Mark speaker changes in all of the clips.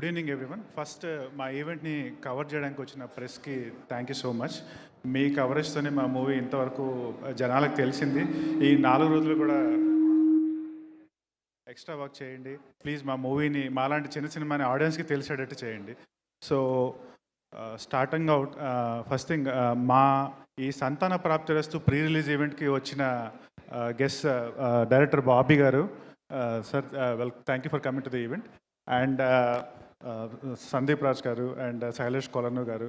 Speaker 1: Good evening everyone. First మా ఈవెంట్ని cover చేయడానికి వచ్చిన ప్రెస్కి థ్యాంక్ యూ సో మచ్. మీ కవరేజ్తోనే మా మూవీ ఇంతవరకు జనాలకు తెలిసింది. ఈ 4 రోజులు కూడా ఎక్స్ట్రా వర్క్ చేయండి ప్లీజ్. మా మూవీని మాలాంటి చిన్న సినిమాని ఆడియన్స్కి తెలిసేటట్టు చేయండి. So starting out first thing, మా ఈ సంతాన ప్రాప్తిరస్తు ప్రీ రిలీజ్ ఈవెంట్కి వచ్చిన guest director Bobby garu. Sir thank you for coming to the event. And Sandeep Raj garu and Shailesh Kolanu garu,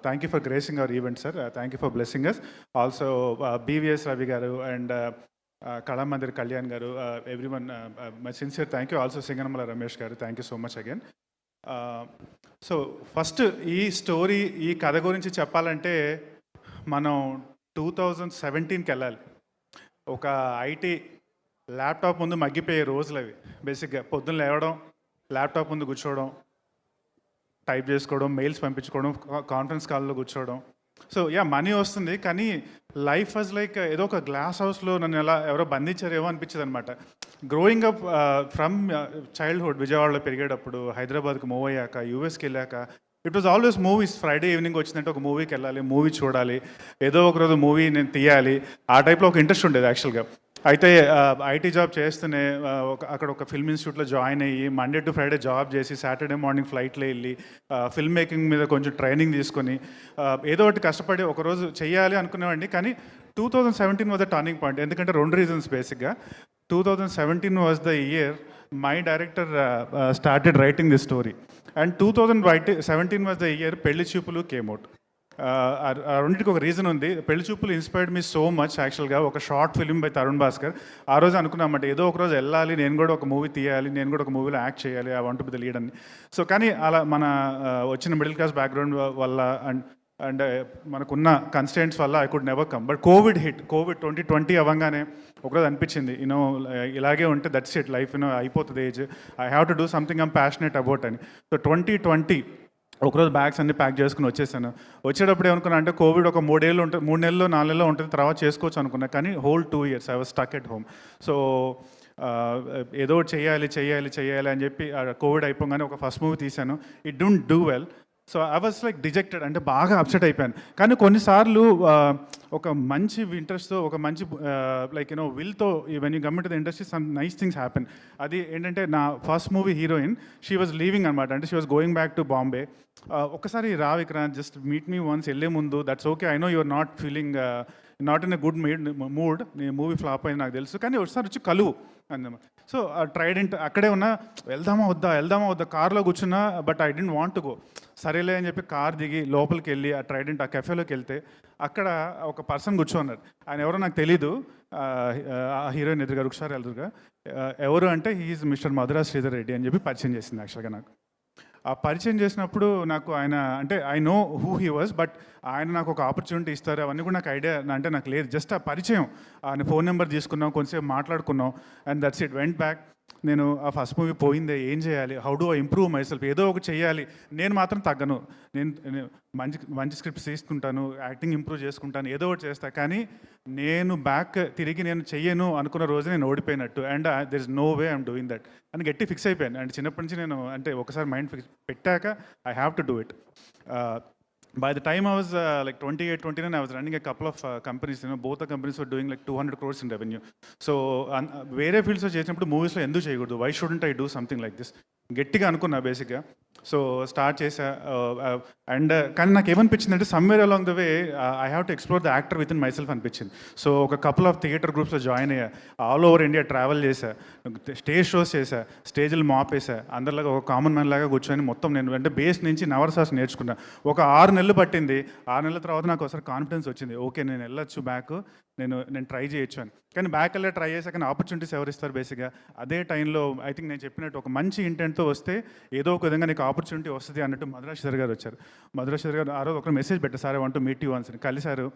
Speaker 1: thank you for gracing our event sir. Thank you for blessing us. Also BVS Ravi garu and Kalamandir Kalyan garu, everyone my sincere thank you. Also Singanamala Ramesh garu, thank you so much again. So first ఈ story, ఈ కథ గురించి చెప్పాలంటే మనం 2017కి వెళ్ళాలి. ఒక IT laptop ముందు మగ్గిపోయే రోజులు అవి. బేసిక్గా పొద్దున్న లేవడం, ల్యాప్టాప్ ముందు కూర్చోవడం, టైప్ చేసుకోవడం, మెయిల్స్ పంపించుకోవడం, కాన్ఫరెన్స్ కాల్లో కూర్చోవడం. సో మనీ వస్తుంది, కానీ లైఫ్ వాజ్ లైక్ ఏదో ఒక గ్లాస్ హౌస్లో నన్ను ఎవరో బంధించారేమో అనిపించింది అనమాట. గ్రోయింగ్ అప్ ఫ్రమ్ చైల్డ్హుడ్, విజయవాడలో పెరిగేటప్పుడు, హైదరాబాద్కి మూవ్ అయ్యాక, యూఎస్కి వెళ్ళాక, it was always movies. Friday evening వచ్చిందంటే ఒక మూవీకి వెళ్ళాలి, మూవీ చూడాలి, ఏదో ఒక రోజు మూవీ నేను తీయాలి, ఆ టైప్లో ఒక ఇంట్రెస్ట్ ఉండేది యాక్చువల్గా. అయితే ఐటీ జాబ్ చేస్తూనే అక్కడ ఒక ఫిల్మ్ ఇన్స్టిట్యూట్లో జాయిన్ అయ్యి మండే టు ఫ్రైడే జాబ్ చేసి సాటర్డే మార్నింగ్ ఫ్లైట్లో వెళ్ళి ఫిల్మ్ మేకింగ్ మీద కొంచెం ట్రైనింగ్ తీసుకొని ఏదో ఒకటి కష్టపడి ఒకరోజు చెయ్యాలి అనుకునేవాడిని. కానీ 2017 వాజ్ ద టర్నింగ్ పాయింట్. ఎందుకంటే 2 రీజన్స్ బేసిక్గా. 2017 was the year my director started writing the story, and 2017 was the year పెళ్లి చూపులు కేమ్ అవుట్. రెండింటికి ఒక రీజన్ ఉంది. పెళ్లి చూపులు ఇన్స్పైర్డ్ మీ సో మచ్ యాక్చువల్గా. ఒక short film by Tarun Bhaskar. ఆ రోజు అనుకున్నామంటే ఏదో ఒక రోజు వెళ్ళాలి, నేను కూడా ఒక మూవీ తీయాలి, నేను కూడా ఒక మూవీలో యాక్ట్ చేయాలి, I want to be the lead అని. సో కానీ అలా మన వచ్చిన మిడిల్ క్లాస్ బ్యాక్గ్రౌండ్ వల్ల అండ్ మనకున్న కన్స్టెంట్స్ వల్ల I could never come. But Covid 2020 అవ్వగానే ఒకరోజు అనిపించింది, ఇలాగే ఉంటే దట్స్ ఇట్, లైఫ్ అయిపోతుంది, age, I have to do something I'm passionate about అని. సో 2020 ఒకరోజు బ్యాగ్స్ అన్ని ప్యాక్ చేసుకుని వచ్చేసాను. వచ్చేటప్పుడు ఏమనుకున్నా అంటే కోవిడ్ ఒక 3 నెలలు 4 నెలలు ఉంటుంది, తర్వాత చేసుకోవచ్చు అనుకున్నా. కానీ whole 2 years I was stuck at home. So ఏదో చేయాలి అని చెప్పి కోవిడ్ అయిపోగానే ఒక ఫస్ట్ మూవీ తీశాను. It don't do well. So I was like dejected, అంటే బాగా అప్సెట్ అయిపోయాను. కానీ కొన్నిసార్లు ఒక మంచి ఇంట్రెస్ట్తో, ఒక మంచి లైక్ విల్తో when you commit to the industry some nice things happen. అది ఏంటంటే నా first movie heroine she was leaving అనమాట. అంటే she was going back to Bombay. ఒకసారి రా Vikrant, just meet me once, వెళ్ళే ముందు, that's okay, I know you're not feeling not in a good mood, నీ మూవీ ఫ్లాప్ అయింది నాకు తెలుసు, కానీ ఒకసారి వచ్చి కలువు అన్నమాట. సో ట్రైడెంట్ అక్కడే ఉన్నా, వెళ్దామా వద్దా కార్లో కూర్చున్నా, but I don't want to go. సరేలే అని చెప్పి కార్ దిగి లోపలికి వెళ్ళి ఆ ట్రైడెంట్ ఆ కెఫేలోకి వెళ్తే అక్కడ ఒక పర్సన్ కూర్చోన్నారు. ఆయన ఎవరో నాకు తెలీదు. ఆ హీరోయిన్ ఎదురుగా, రుక్షార్ ఎదురుగా ఎవరు అంటే హీఈస్ మిస్టర్ మధురా శ్రీధర్ రెడ్డి అని చెప్పి పరిచయం చేసింది. యాక్చువల్గా నాకు ఆ పరిచయం చేసినప్పుడు నాకు ఆయన అంటే I know who he was, but ఆయన నాకు ఒక ఆపర్చునిటీ ఇస్తారు అవన్నీ కూడా నాకు ఐడియా అంటే నాకు లేదు. జస్ట్ ఆ పరిచయం, ఆయన ఫోన్ నెంబర్ తీసుకున్నాం, కొంచెంసేపు మాట్లాడుకున్నాం, and that's it. Went back. నేను ఆ ఫస్ట్ మూవీ పోయిందే, ఏం చేయాలి, how do I improve my self, ఏదో ఒకటి చేయాలి. నేను మాత్రం తగ్గను, నేను మంచి స్క్రిప్ట్స్ తీసుకుంటాను, యాక్టింగ్ ఇంప్రూవ్ చేసుకుంటాను, ఏదో ఒకటి చేస్తాను. కానీ నేను బ్యాక్ తిరిగి నేను చెయ్యను అనుకున్న రోజు నేను ఓడిపోయినట్టు, and there is no way I'm doing that అని గట్టి ఫిక్స్ అయిపోయాను. అండ్ చిన్నప్పటి నుంచి నేను అంటే ఒకసారి మైండ్ ఫిక్స్ పెట్టాక I have to do it. By the time I was like 28, 29, I was running a couple of companies. Both the companies were doing like 200 crores in revenue. So, వేరే ఫీల్డ్స్లో చేసినప్పుడు మూవీస్లో ఎందుకు చేయకూడదు? Why shouldn't I do something like this? గట్టిగా అనుకున్నా బేసిక్గా. So start చేసా. And కానీ నాకు ఏమనిపించిందంటే somewhere along the way I have to explore the actor within myself అనిపించింది. సో ఒక కపుల్ ఆఫ్ థియేటర్ గ్రూప్స్లో జాయిన్ అయ్యా, ఆల్ ఓవర్ ఇండియా ట్రావెల్ చేశా, స్టేజ్ షోస్ చేశా, స్టేజ్లు మాపేసా, అందరిలాగా ఒక కామన్ మ్యాన్ లాగా కూర్చొని మొత్తం నేను అంటే బేస్ నుంచి నవరసాస్ నేర్చుకున్నా. ఒక 6 నెలలు పట్టింది. 6 నెలల తర్వాత నాకు ఒకసారి కాన్ఫిడెన్స్ వచ్చింది, ఓకే నేను వెళ్ళొచ్చు బ్యాక్, నేను ట్రై చేయొచ్చు అని. కానీ బ్యాక్ వెళ్ళి ట్రై చేశాక ఆపర్చునిటీస్ ఎవరిస్తారు బేసిక్గా? అదే టైంలో ఐ థింక్ నేను చెప్పినట్టు ఒక మంచి ఇంటెంట్తో వస్తే ఏదో ఒక విధంగా నీకు ఆపర్చునిటీ వస్తుంది అన్నట్టు మధురా శ్రీధర్ గారు వచ్చారు. మధురా శ్రీధర్ గారు ఆ రోజు ఒక మెసేజ్ పెట్టారు, sir I want to meet you once అని. కలిసారు.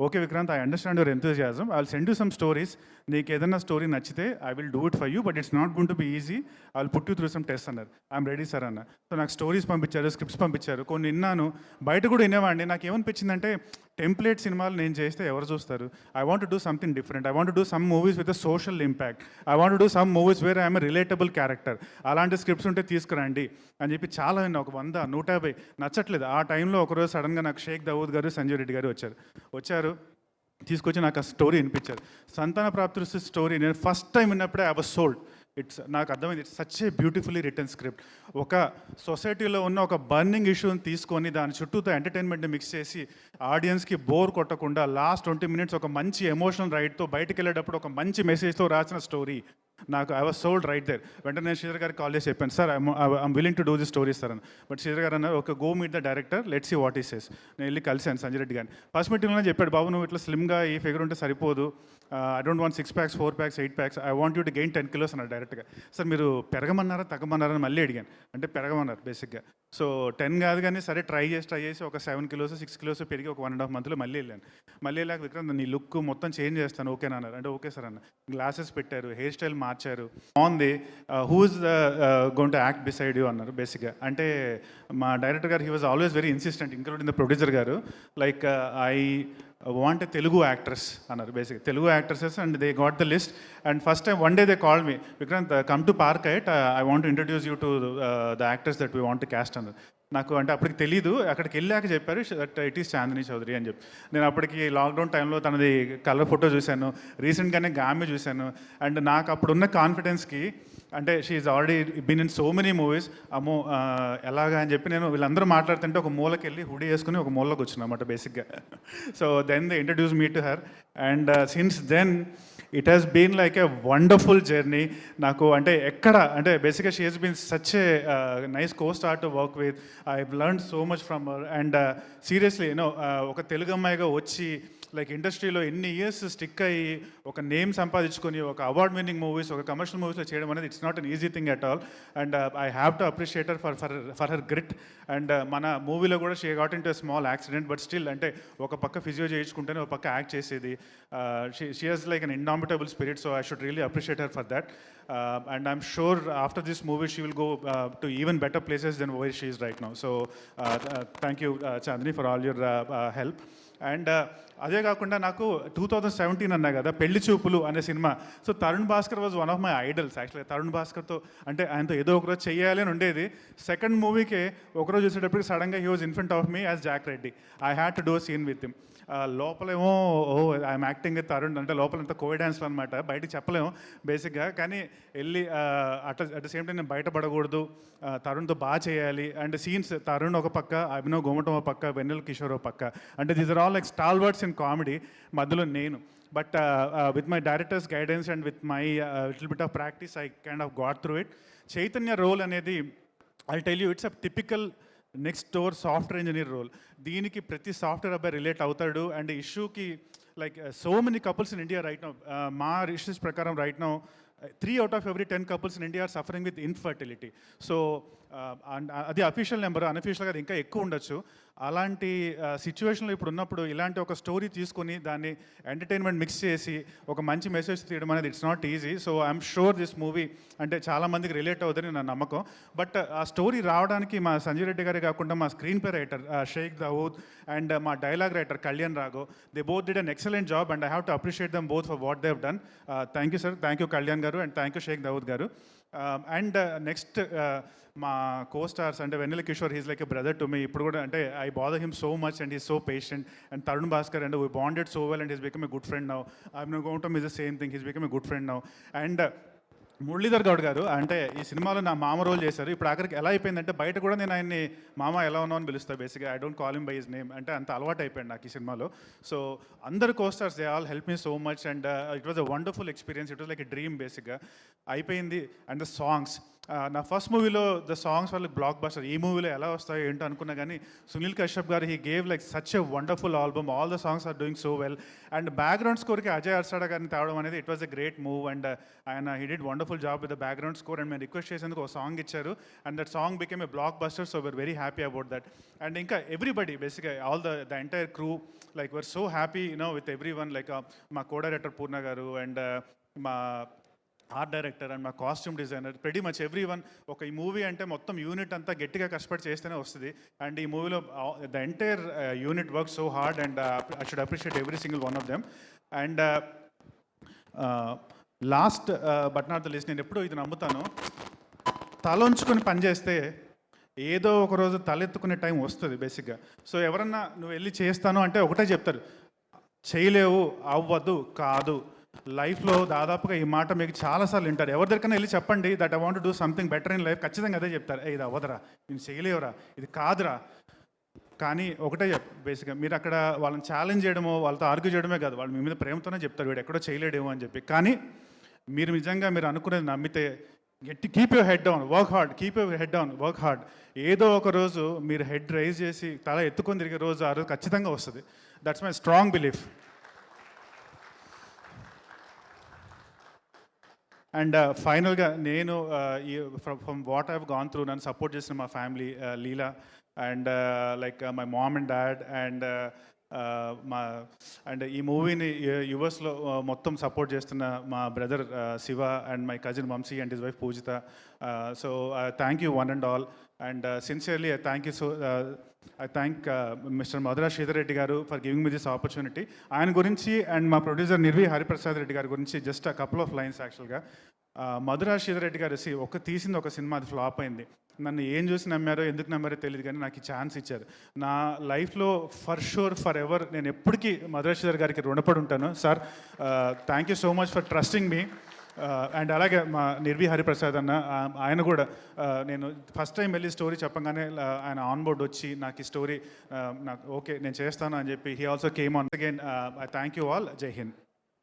Speaker 1: Okay Vikrant, I understand your enthusiasm, I will send you some stories, నీకు ఏదైనా స్టోరీ నచ్చితే I will do it for you, but it's not going to be easy, I will put you through some test అన్నారు. I'm ready sir అన్న. So నాకు stories పంపించారు, scripts పంపించారు, కొన్ని విన్నాను, బయట కూడా వినేవాడిని. నాకు ఏమనిపించిందంటే టెంప్లెట్ సినిమాలు నేను చేస్తే ఎవరు చూస్తారు? I want do something different. I want do some movies with a social impact. I want do some movies where I'm relatable character. అలాంటి స్క్రిప్ట్స్ ఉంటే తీసుకురండి అని చెప్పి చాలా ఒక 100, 150 నచ్చట్లేదు. ఆ టైంలో ఒకరోజు సడన్గా నాకు షేక్ దావూద్ గారు, సంజయ్ రెడ్డి గారు వచ్చారు. తీసుకొచ్చి నాకు ఆ స్టోరీ వినిపించారు. సంతాన ప్రాప్తి స్టోరీ నేను ఫస్ట్ టైం విన్నప్పుడే ఐ వాజ్ సోల్డ్. నాకు అర్థమైంది, it's such a beautifully written script. ఒక సొసైటీలో ఉన్న ఒక బర్నింగ్ ఇష్యూని తీసుకొని దాని చుట్టూతో ఎంటర్టైన్మెంట్ని మిక్స్ చేసి ఆడియన్స్కి బోర్ కొట్టకుండా లాస్ట్ 20 minutes ఒక మంచి ఎమోషనల్ రైడ్తో బయటకు వెళ్ళేటప్పుడు ఒక మంచి మెసేజ్తో రాసిన స్టోరీ. నాకు I was sold right there. వెంటనే నేను శ్రీధర్ గారికి కాల్ చేసి చెప్పాను, sir I'm willing to do this story sir అని. బట్ శ్రీధర్ గారు అన్నారు, ఒక go meet the director, let's see what he says. నేను వెళ్ళి కలిశాను సంజయ్ రెడ్డి గారిని. ఫస్ట్ మీటింగ్లోనే చెప్పాడు, బాబు నువ్వు ఇట్లా స్లిమ్గా ఈ ఫిగర్ ఉంటే సరిపోదు, I don't want 6 packs, 4 packs, 8 packs, I want you to gain 10 kilos అన్నారు డైరెక్ట్గా. సార్ మీరు పెరగమన్నారా తగ్గమన్నారా అని మళ్ళీ అడిగాను. అంటే పెరగమన్నారు బేసిక్గా. సో 10 కాదు కానీ సరే ట్రై చేసి ఒక 7 kilos, 6 kilos పెరిగి ఒక 1.5 monthలో మళ్ళీ వెళ్ళాను. మళ్ళీ వెళ్ళాక విక్రాంత్ నీ లుక్ మొత్తం చేంజ్ చేస్తాను ఓకేనా అన్నారు. అంటే ఓకే సార్ అన్న. గ్లాసెస్ పెట్టారు, హెయిర్ స్టైల్ మార్చారు. On the who is going to act beside you అన్నారు బేసిక్గా. అంటే మా director garu he was always very insistent, including the producer garu. Like I want Telugu actress అన్నారు బేసిక్గా. Telugu actresses and they got the list. And first time one day they call me, Vikrant come to park Hyatt, I want to introduce you to the actors that we want to cast అన్నారు. నాకు అంటే అప్పటికి తెలీదు, అక్కడికి వెళ్ళాక చెప్పారు that it is Chandini Chowdary అని చెప్పి. నేను అప్పటికి లాక్డౌన్ టైంలో తనది కలర్ ఫోటో చూశాను, రీసెంట్గానే గామి చూశాను. అండ్ నాకు అప్పుడున్న కాన్ఫిడెన్స్కి, అంటే she is already been in so many movies, అమ్మో ఎలాగా అని చెప్పి నేను వీళ్ళందరూ మాట్లాడుతుంటే ఒక మూలకి వెళ్ళి హుడీ వేసుకుని ఒక మూలకి వచ్చిన అన్నమాట బేసిక్గా. So then they introduce me to her. And since then it has been like a wonderful journey. నాకు అంటే ఎక్కడ అంటే బేసిక్గా she has been such a nice co star to work with. I learn so much from her. And seriously you know ఒక తెలుగు అమ్మాయిగా వచ్చి like ఇండస్ట్రీలో ఎన్ని ఇయర్స్ స్టిక్ అయ్యి ఒక నేమ్ సంపాదించుకొని ఒక అవార్డ్ విన్నింగ్ మూవీస్, ఒక కమర్షియల్ మూవీస్లో చేయడం అనేది it's not an easy thing at all. And I have to appreciate her for her grit. And మన మూవీలో కూడా she got in to small accident, but still అంటే ఒక పక్క ఫిజియో చేయించుకుంటేనే ఒక పక్క యాక్ట్ చేసేది. She has like an indomitable spirit, so I should really appreciate her for that. And I'm sure after this movie she will go to even better places than where she is right now. So thank you Chandni for all your help. And అదే కాకుండా నాకు 2017 అన్నా కదా పెళ్లి చూపులు అనే సినిమా. So Tarun Bhaskar was one of my idols actually. Tarun భాస్కర్తో అంటే ఆయనతో ఏదో ఒకరోజు చెయ్యాలి అని ఉండేది. సెకండ్ మూవీకే ఒకరోజు చూసేటప్పటికి సడన్గా he was in front of me as Jack Reddy. I had to do scene with him. లోపలేమో ఐఎమ్ యాక్టింగ్ విత్ తరుణ్ అంటే లోపలంతా కోవిడ్ డాన్స్లు అనమాట, బయటకు చెప్పలేము బేసిక్గా. కానీ వెళ్ళి అట్ ద సేమ్ టైం నేను బయటపడకూడదు, తరుణ్తో బాగా చేయాలి. అండ్ సీన్స్ తరుణ్ ఒక పక్క, అభినవ్ గోమటం ఒక పక్క, వెన్నెల కిషోర్ ఒక పక్క. అంటే these are all like stalwarts in comedy. మధ్యలో నేను but with my director's guidance and with my little bit of practice I kind of got through it. Chaitanya role అనేది I tell you it's a typical next door software engineer role. దీనికి ప్రతి software అబ్బాయి relate అవుతాడు. And ఇష్యూకి like so many couples in India right now, మా issues ప్రకారం right now 3 out of every 10 couples in India are suffering with infertility. So అది official number, అన్అఫీషియల్గా అది ఇంకా ఎక్కువ ఉండొచ్చు. అలాంటి సిచ్యువేషన్లో ఇప్పుడు ఉన్నప్పుడు ఇలాంటి ఒక స్టోరీ తీసుకొని దాన్ని ఎంటర్టైన్మెంట్ మిక్స్ చేసి ఒక మంచి మెసేజ్ తీయడం అనేది it's not easy. So I'm sure this movie అంటే చాలామందికి రిలేట్ అవుతుందని నా నమ్మకం. బట్ ఆ స్టోరీ రావడానికి మా సంజయ్ రెడ్డి గారే కాకుండా మా screen play writer Shaik Dawood and మా dialogue writer Kalyan Raghav, they both did an excellent job and I have to appreciate them both for what they have done. Thank you sir, thank you Kalyan garu and thank you Shaik Dawood garu. And next మా co stars అంటే Vennela Kishore, he's like a brother to me. ఇప్పుడు కూడా అంటే I bother him so much and he's so patient. And Tharun Bhascker and we bonded so well and he's become a good friend now. Abhinav Gautham is the same thing, he's become a good friend now. And Muralidhar Goud garu అంటే ఈ సినిమాలో నా మామ role చేశారు. ఇప్పుడు ఆఖరికి ఎలా అయిపోయిందంటే బయట కూడా నేను ఆయన్ని మామ ఎలా ఉన్నావు అని పిలుస్తాను బేసిక్గా. I don't call him by his name. అంటే అంత అలవాటు అయిపోయింది నాకు ఈ సినిమాలో. సో అందరు co-stars they all help me so much and it was a wonderful experience. It was like a dream బేసిక్గా అయిపోయింది. అండ్ ద సాంగ్స్, నా ఫస్ట్ మూవీలో ద సాంగ్స్ వాళ్ళకి బ్లాక్ బస్టర్. ఈ మూవీలో ఎలా వస్తాయో ఏంటో అనుకున్నా కానీ Sunil Kashyap garu he gave like such a wonderful album. All the songs are doing so well. And background స్కోర్కి అజయ్ అర్సాడా గారిని తేవడం అనేది it was a great move. And ఆయన he did wonderful job with the background score. And మేము request చేసేందుకు ఒక song ఇచ్చారు and that song became a blockbuster. So we're very happy about that. And ఇంకా everybody బేసిక్గా all the entire crew like we are so happy you know with everyone. Like మా co director Purna garu and మా art director and మా costume designer, pretty much everyone. ఒక ఈ movie అంటే మొత్తం unit అంతా గట్టిగా కష్టపడి చేస్తేనే వస్తుంది. అండ్ ఈ మూవీలో the entire unit work so hard and I should appreciate every single one of them. And last but not the list, నేను ఎప్పుడూ ఇది నమ్ముతాను, తలొంచుకొని పనిచేస్తే ఏదో ఒక రోజు తలెత్తుకునే టైం వస్తుంది బేసిక్గా. సో ఎవరన్నా నువ్వు వెళ్ళి చేస్తాను అంటే ఒకటే చెప్తారు, చేయలేవు, అవ్వదు, కాదు. లైఫ్లో దాదాపుగా ఈ మాట మీకు చాలాసార్లు వింటారు. ఎవరి దగ్గరైనా వెళ్ళి చెప్పండి that I want do something better in life, ఖచ్చితంగా అదే చెప్తారు, ఇది అవ్వదురా, నేను చేయలేవురా, ఇది కాదురా. కానీ ఒకటే బేసిక్గా మీరు అక్కడ వాళ్ళని ఛాలెంజ్ చేయడమో వాళ్ళతో ఆర్గ్యూ చేయడమే కాదు, వాళ్ళు మీ మీద ప్రేమతోనే చెప్తారు వీడు ఎక్కడో చేయలేడేమో అని చెప్పి. కానీ మీరు నిజంగా మీరు అనుకునేది నమ్మితే keep your head down, work hard, keep your head down, work hard. ఏదో ఒక రోజు మీరు హెడ్ రైజ్ చేసి తల ఎత్తుకొని తిరిగే రోజు ఆ రోజు ఖచ్చితంగా వస్తుంది. That's my strong belief. And ఫైనల్గా నేను from what I've gone through నన్ను సపోర్ట్ చేసిన మా family, Leela and like my mom and dad and మా అండ్ ఈ మూవీని యుఎస్లో మొత్తం సపోర్ట్ చేస్తున్న మా brother Shiva and my cousin Vamshi and his wife Poojitha. So thank you one and all. And sincerely I thank mister Madhura Sridhar Reddy garu for giving me this opportunity. ఆయన గురించి and మా ప్రొడ్యూసర్ నిర్వి హరిప్రసాద్ రెడ్డి గారి గురించి just a couple of lines. యాక్చువల్గా మధురా శ్రీధర్ రెడ్డి గారు తీసింది ఒక సినిమా, అది ఫ్లాప్ అయింది. నన్ను ఏం చూసి నమ్మారో ఎందుకు నమ్మారో తెలియదు, కానీ నాకు ఈ ఛాన్స్ ఇచ్చారు. నా లైఫ్లో ఫర్ షూర్ ఫర్ ఎవర్ నేను ఎప్పటికీ మధురా శ్రీధర్ గారికి రుణపడి ఉంటాను. Sir thank you so much for trusting me. And అలాగే మా నిర్వి హరిప్రసాద్ అన్న, ఆయన కూడా నేను ఫస్ట్ టైం వెళ్ళి స్టోరీ చెప్పగానే ఆయన ఆన్ బోర్డ్ వచ్చి నాకు ఈ స్టోరీ నాకు ఓకే నేను చేస్తాను అని చెప్పి he also came on again. I thank you all. జై హింద్.